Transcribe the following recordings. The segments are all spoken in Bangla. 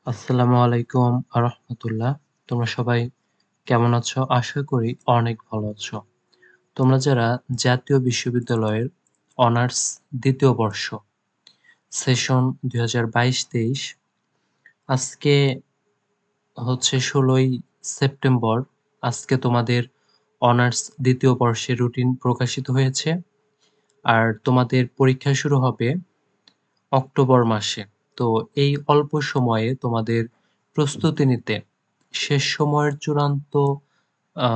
আসসালামু আলাইকুম রাহমাতুল্লাহ। তোমরা সবাই কেমন আছো? আশা করি অনেক ভালো আছো। তোমরা যারা জাতীয় বিশ্ববিদ্যালয়ের অনার্স ২য় বর্ষ সেশন ২০২২-২৩ আজকে হচ্ছে ১৬ই সেপ্টেম্বর। আজকে তোমাদের অনার্স ২য় বর্ষের রুটিন প্রকাশিত হয়েছে। আর তোমাদের পরীক্ষা শুরু হবে অক্টোবর মাসে। তো এই অল্প সময়ে তোমাদের প্রস্তুতি নিতে শেষ সময়ের চূড়ান্ত আ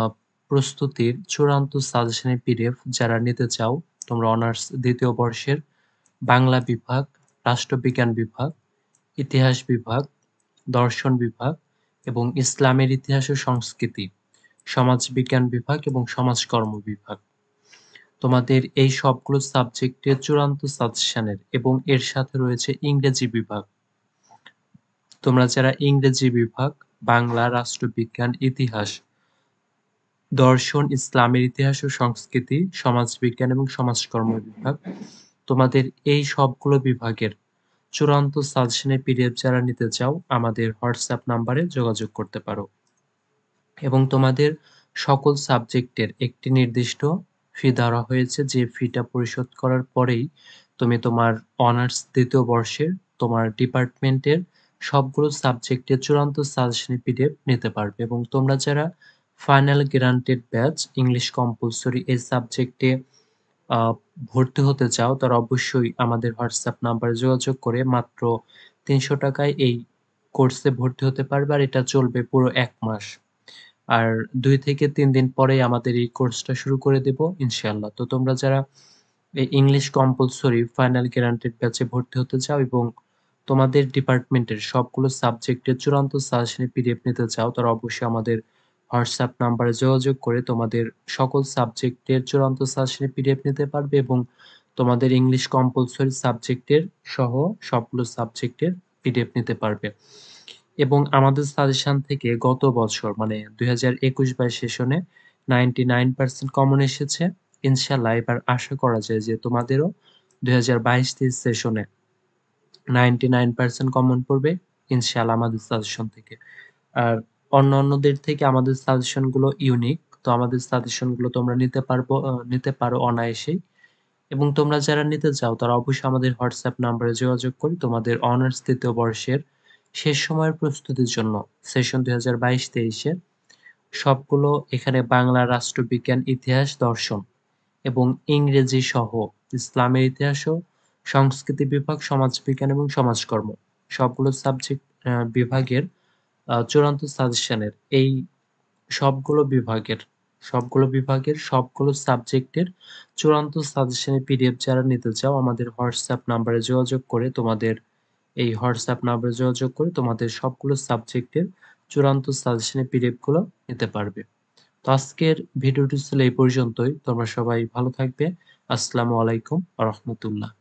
প্রস্তুতির চূড়ান্ত সাজেশনের পিডিএফ যারা নিতে চাও, তোমরা অনার্স ২য় বর্ষের বাংলা বিভাগ, রাষ্ট্রবিজ্ঞান বিভাগ, ইতিহাস বিভাগ, দর্শন বিভাগ এবং ইসলামের ইতিহাস ও সংস্কৃতি, সমাজবিজ্ঞান বিভাগ এবং সমাজকর্ম বিভাগ। তোমাদের এই সবগুলো সাবজেক্টের চূড়ান্ত সাজেশনের এবং এর সাথে রয়েছে ইংরেজি বিভাগ। তোমরা যারা ইংরেজি বিভাগ, বাংলা, রাষ্ট্রবিজ্ঞান, ইতিহাস, দর্শন, ইসলামের ইতিহাস ও সংস্কৃতি, সমাজবিজ্ঞান এবং সমাজকর্ম বিভাগ, তোমাদের এই সবগুলো বিভাগের চূড়ান্ত সাজেশনের পিডিএফ যারা নিতে চাও, আমাদের হোয়াটসঅ্যাপ নাম্বারে যোগাযোগ করতে পারো। এবং তোমাদের সকল সাবজেক্টের একটি নির্দিষ্ট ফি ধরা হয়েছে, যে ফিটা পরিশোধ করার পরেই তুমি তোমার অনার্স ২য় বর্ষের তোমার ডিপার্টমেন্টের সবগুলো সাবজেক্টের চূড়ান্ত সাজেশনের পিডিএফ নিতে পারবে। এবং তোমরা যারা final guaranteed batch English compulsory এই সাবজেক্টে আ ভর্তি হতে চাও, তারা অবশ্যই আমাদের হোয়াটসঅ্যাপ নাম্বারে যোগাযোগ করে মাত্র ৳৩০০ এই কোর্সে ভর্তি হতে পারবে। আর এটা চলবে পুরো ১ মাস। আর ২ থেকে ৩ দিন পরেই আমাদের এই কোর্সটা শুরু করে দেব ইনশাআল্লাহ। তো তোমরা যারা এই ইংলিশ কম্পালসরি ফাইনাল গ্যারান্টেড ব্যাচে ভর্তি হতে চাও এবং তোমাদের ডিপার্টমেন্টের সবগুলো সাবজেক্টের চূড়ান্ত সাজেশনের পিডিএফ নিতে চাও, তারা অবশ্যই আমাদের হোয়াটসঅ্যাপ নাম্বারে যোগাযোগ করে তোমাদের সকল সাবজেক্টের চূড়ান্ত সাজেশনের পিডিএফ নিতে পারবে এবং তোমাদের ইংলিশ কম্পালসরি সাবজেক্টের সহ সবগুলো সাবজেক্টের পিডিএফ নিতে পারবে। এবং আমাদের সাজেশন থেকে গত বছর মানে ২০২১-২২ সেশনে 99% কমন এসেছে। ইনশাআল্লাহ এবার আশা করা যায় যে তোমাদেরও ২০২২-২৩ সেশনে 99% কমন পড়বে ইনশাআল্লাহ আমাদের সাজেশন থেকে। আর অন্যান্যদের থেকে আমাদের সাজেশন গুলো ইউনিক। তো আমাদের সাজেশন গুলো তোমরা নিতে পারো অনায়াসেই। এবং তোমরা যারা নিতে চাও তারা অবশ্যই আমাদের হোয়াটসঅ্যাপ নাম্বারে যোগাযোগ করে তোমাদের অনার্স ২য় বর্ষের শেষ সময়ের প্রস্তুতির জন্য সেশন ২০২২-২৩ এর সবগুলো এখানে বাংলা, রাষ্ট্রবিজ্ঞান, ইতিহাস, দর্শন এবং ইংরেজি সহ ইসলামের ইতিহাস ও সংস্কৃতি বিভাগ, সমাজবিজ্ঞান এবং সমাজকর্ম সবগুলো সাবজেক্ট বিভাগের চূড়ান্ত সাজেশনের এই সবগুলো বিভাগের সবগুলো সাবজেক্টের চূড়ান্ত সাজেশনের পিডিএফ যারা নিতে চাও, আমাদের হোয়াটসঅ্যাপ নাম্বারে যোগাযোগ করে তোমাদের সবগুলো সাবজেক্টের চূড়ান্ত সাজেশনের পিডিএফ গুলো নিতে পারবে। তো আজকের ভিডিওটি ছিল এই পর্যন্তই। তোমরা সবাই ভালো থাকবে। আসসালামু আলাইকুম ওয়া রাহমাতুল্লাহ।